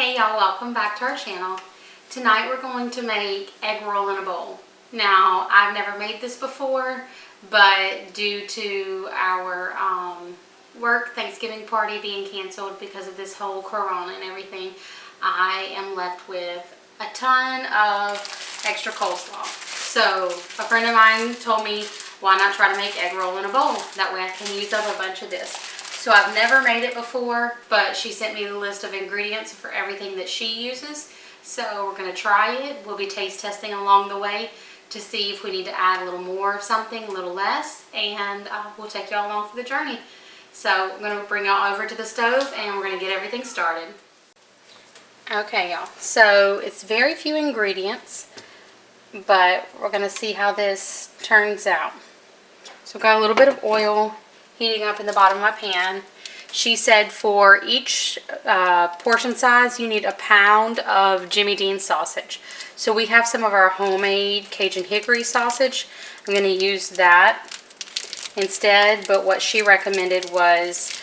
Hey y'all, welcome back to our channel. Tonight we're going to make egg roll in a bowl. Now, I've never made this before, but due to our work Thanksgiving party being canceled because of this whole corona and everything, I am left with a ton of extra coleslaw. So a friend of mine told me, why not try to make egg roll in a bowl? That way I can use up a bunch of this. So I've never made it before, but she sent me the list of ingredients for everything that she uses. So we're going to try it. We'll be taste testing along the way to see if we need to add a little more of something, a little less, and we'll take y'all along for the journey. So I'm going to bring y'all over to the stove and we're going to get everything started. Okay y'all, so it's very few ingredients, but we're going to see how this turns out. So I've got a little bit of oil heating up in the bottom of my pan. She said for each portion size you need a pound of Jimmy Dean sausage. So we have some of our homemade Cajun hickory sausage. I'm going to use that instead, but what she recommended was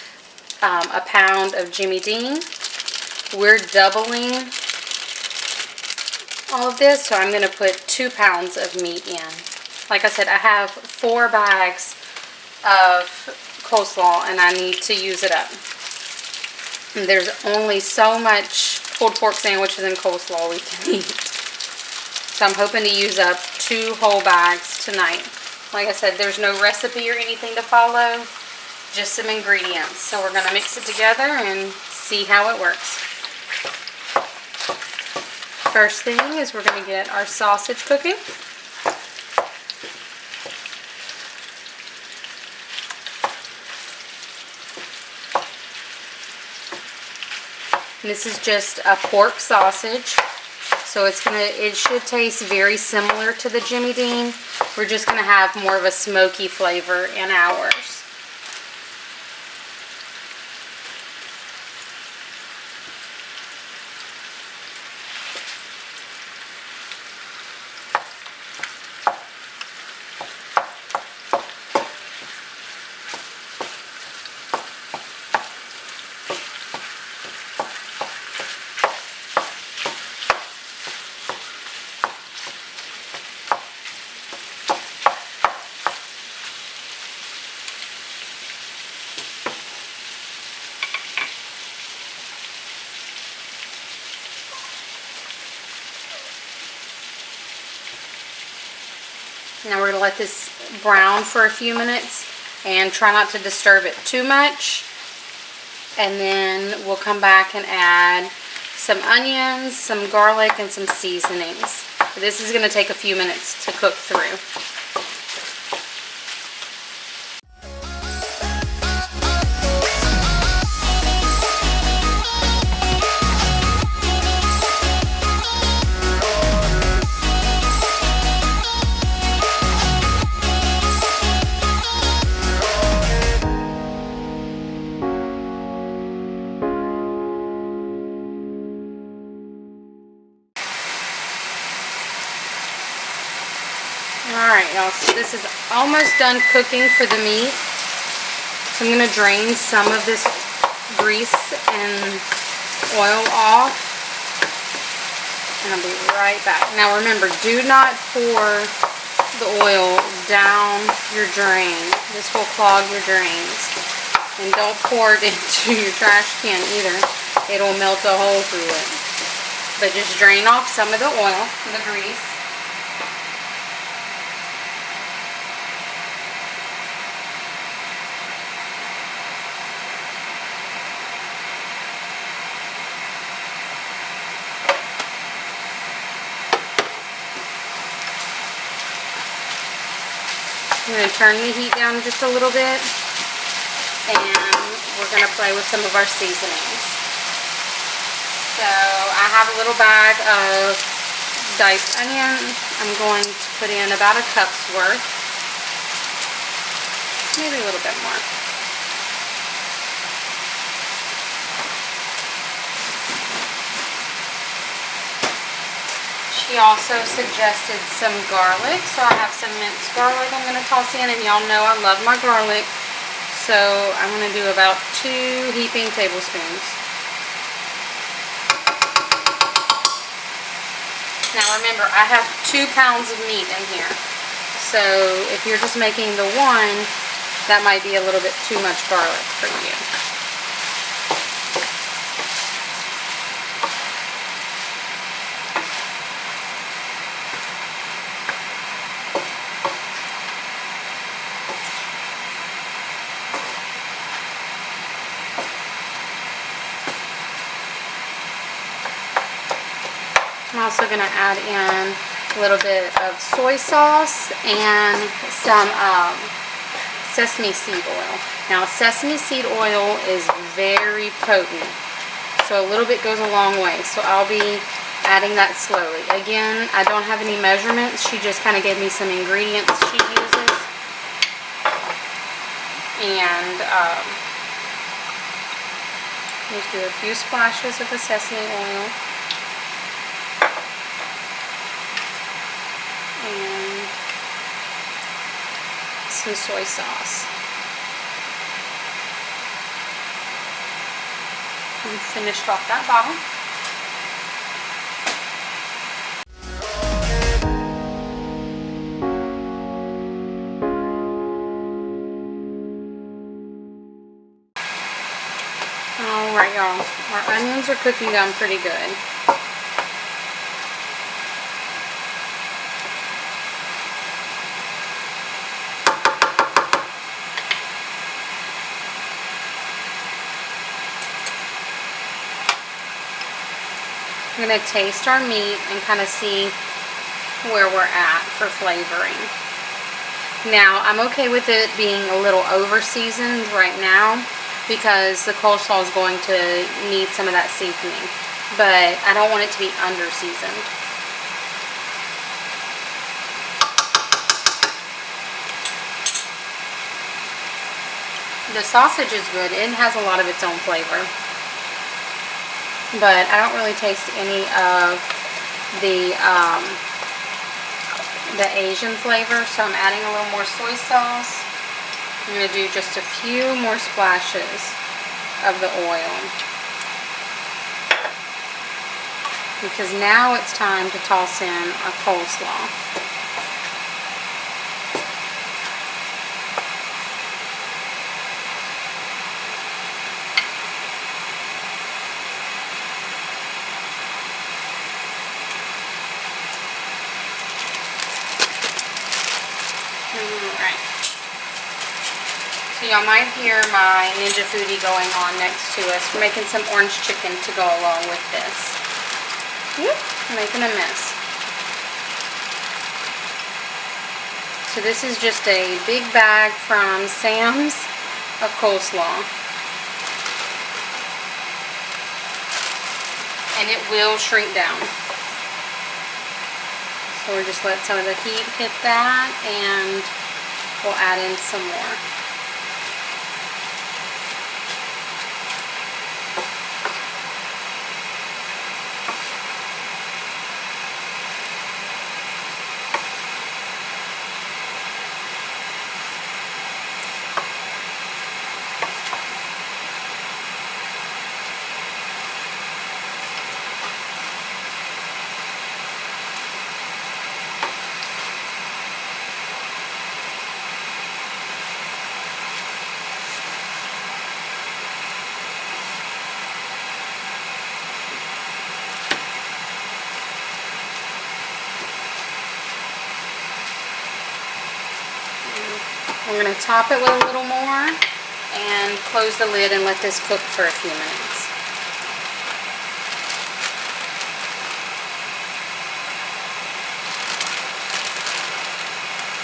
a pound of Jimmy Dean. We're doubling all of this, so I'm going to put 2 pounds of meat in. Like I said, I have 4 bags of coleslaw and I need to use it up. And there's only so much pulled pork sandwiches and coleslaw we can eat. So I'm hoping to use up 2 whole bags tonight. Like I said, there's no recipe or anything to follow, just some ingredients. So we're going to mix it together and see how it works. First thing is we're going to get our sausage cooking. This is just a pork sausage, so it should taste very similar to the Jimmy Dean. We're just going to have more of a smoky flavor in ours. Now we're going to let this brown for a few minutes and try not to disturb it too much. And then we'll come back and add some onions, some garlic, and some seasonings. This is going to take a few minutes to cook through. Alright y'all, so this is almost done cooking for the meat. So I'm going to drain some of this grease and oil off. And I'll be right back. Now remember, do not pour the oil down your drain. This will clog your drains. And don't pour it into your trash can either. It'll melt a hole through it. But just drain off some of the oil, the grease. I'm going to turn the heat down just a little bit, and we're going to play with some of our seasonings. So I have a little bag of diced onion. I'm going to put in about a cup's worth, maybe a little bit more. She also suggested some garlic, so I have some minced garlic I'm going to toss in, and y'all know I love my garlic, so I'm going to do about 2 heaping tablespoons. Now remember, I have 2 pounds of meat in here. So if you're just making the one, that might be a little bit too much garlic for you. I'm also going to add in a little bit of soy sauce and some sesame seed oil. Now sesame seed oil is very potent, so a little bit goes a long way. So I'll be adding that slowly. Again, I don't have any measurements. She just kind of gave me some ingredients she uses. And just do a few splashes of the sesame oil. And some soy sauce. And finished off that bottle. Alright y'all, our onions are cooking down pretty good. I'm going to taste our meat and kind of see where we're at for flavoring. Now, I'm okay with it being a little over seasoned right now because the coleslaw is going to need some of that seasoning. But I don't want it to be under seasoned. The sausage is good. It has a lot of its own flavor. But I don't really taste any of the Asian flavor, so I'm adding a little more soy sauce. I'm going to do just a few more splashes of the oil. Because now it's time to toss in a coleslaw. Alright, so y'all might hear my Ninja Foodie going on next to us. We're making some orange chicken to go along with this. Whoop, making a mess. So this is just a big bag from Sam's of coleslaw. And it will shrink down. So we'll just let some of the heat hit that and we'll add in some more. We're going to top it with a little more and close the lid and let this cook for a few minutes.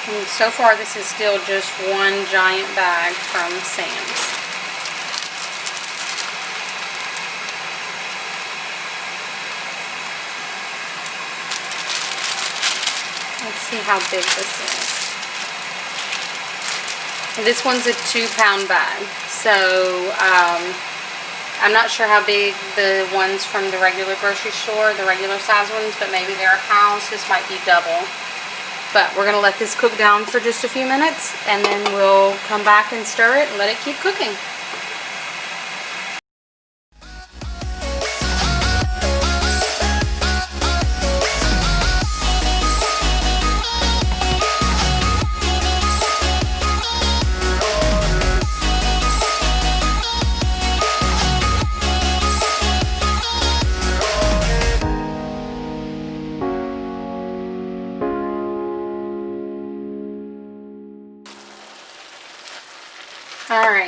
And so far this is still just one giant bag from Sam's. Let's see how big this is. This one's a 2-pound bag, so I'm not sure how big the ones from the regular grocery store, the regular size ones, but maybe they're a pound, so this might be double. But we're going to let this cook down for just a few minutes, and then we'll come back and stir it and let it keep cooking.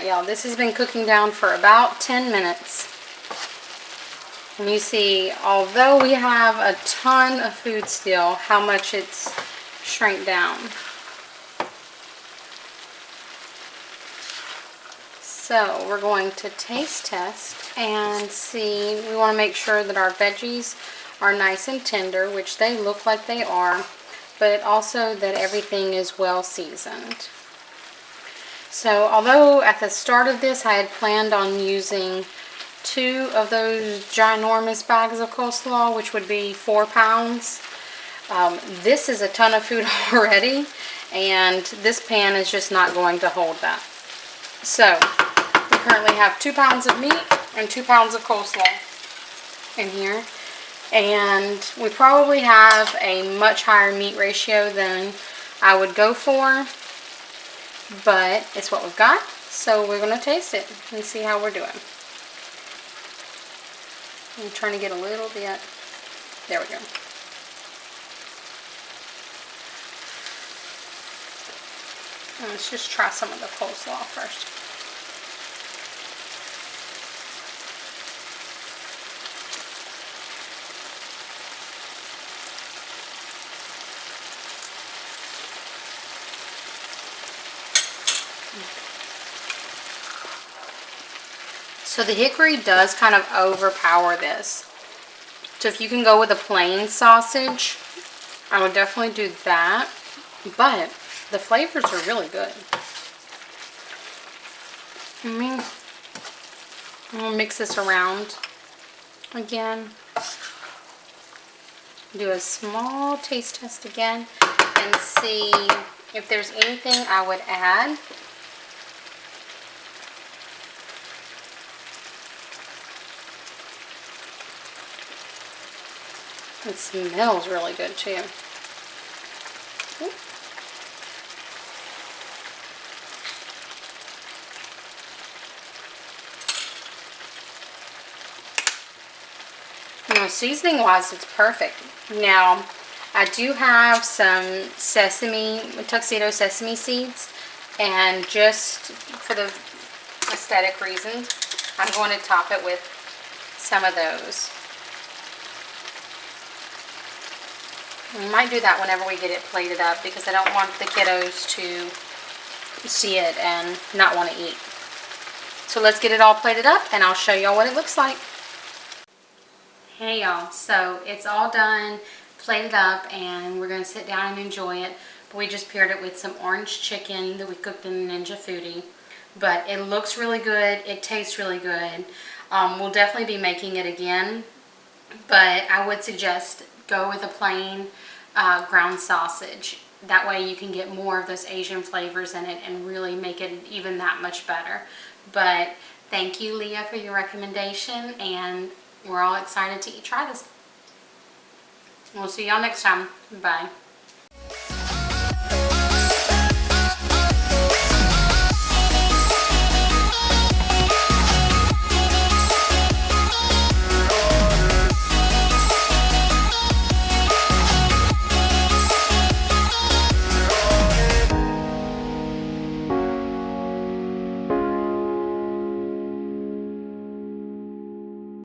Alright y'all, this has been cooking down for about 10 minutes. And you see, although we have a ton of food still, how much it's shrank down. So we're going to taste test and see. We want to make sure that our veggies are nice and tender, which they look like they are, but also that everything is well seasoned. So although at the start of this I had planned on using 2 of those ginormous bags of coleslaw, which would be 4 pounds, this is a ton of food already, and this pan is just not going to hold that. So we currently have 2 pounds of meat and 2 pounds of coleslaw in here, and we probably have a much higher meat ratio than I would go for, but it's what we've got, so we're going to taste it and see how we're doing. I'm trying to get a little bit. There we go. And let's just try some of the coleslaw first. So the hickory does kind of overpower this. So if you can go with a plain sausage, I would definitely do that. But the flavors are really good. I'm going to mix this around again. Do a small taste test again and see if there's anything I would add. It smells really good too. Ooh. You know, seasoning wise, it's perfect. Now, I do have some tuxedo sesame seeds, and just for the aesthetic reasons, I'm going to top it with some of those. We might do that whenever we get it plated up, because I don't want the kiddos to see it and not want to eat. So let's get it all plated up and I'll show y'all what it looks like. Hey y'all, so it's all done, plated up, and we're going to sit down and enjoy it. We just paired it with some orange chicken that we cooked in Ninja Foodie. But it looks really good, it tastes really good. We'll definitely be making it again, but I would suggest go with a plain ground sausage. That way you can get more of those Asian flavors in it and really make it even that much better. But thank you, Leah, for your recommendation, and we're all excited to try this. We'll see y'all next time. Bye.